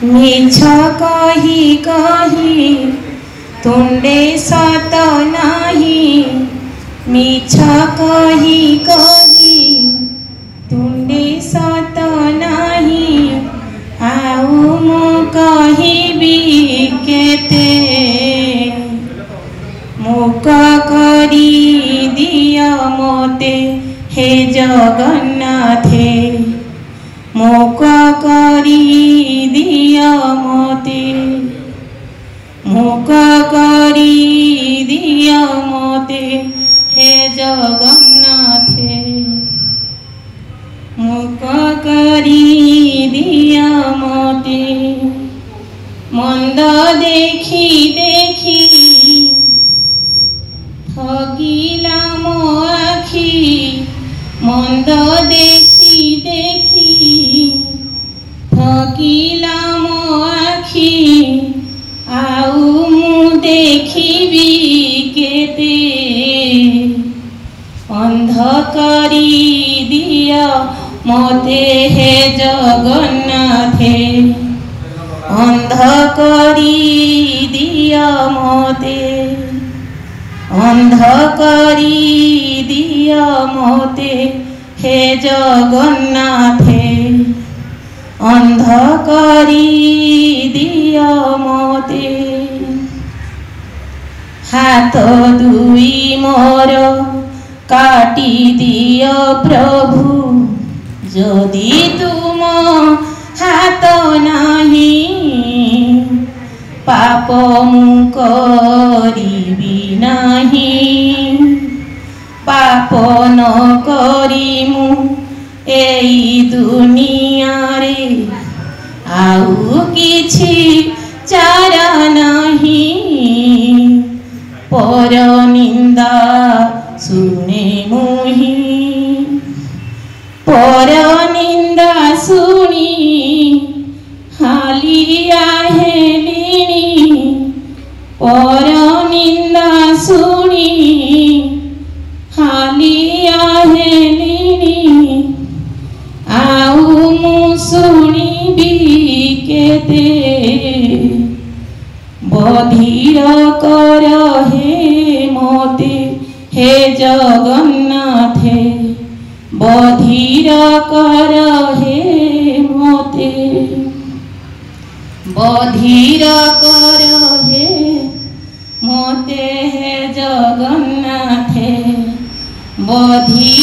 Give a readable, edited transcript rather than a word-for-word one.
मिछ कही कही तुंडे सत नाही, मिछ कही कही तुंडे सत नाही, आउ मु कहिबी केते, मुख करी दिया मोते हे जगन्नाथे, मुख करी दिया मोते, मुख करी दिया मोते हे जगन्नाथे, मुख करी दिया मोते। मंद देखी देखी ठगिला मो आखी, मंद देखी देखी ठगिला मो आखी, आउ मु देखिबी केते, अंध करी दिया मोते हे जगन्नाथे, अंध करी दिया मोते, अंध करी दिया मोते हे जगन्नाथे, अंध करी दिया मोते। हाथ दुई मोर काटी दियो प्रभु, जदि तुम हाथ नाही, पाप मु करिबी नाही, पाप न करी मु एई दुनिया रे, आउ किछि चारा नाही, पर निंदा सुने मुही, पर निंदा सुनी हालिया हेलिनी, पर निंदा सुनी हालिया हेलिनी, आउ मु सुनिबी केते, बधिर कर हे मोते हे जगन्नाथे, बधिर कर हे मोते, बधिर कर हे मोते हे जगन्नाथे, बधिर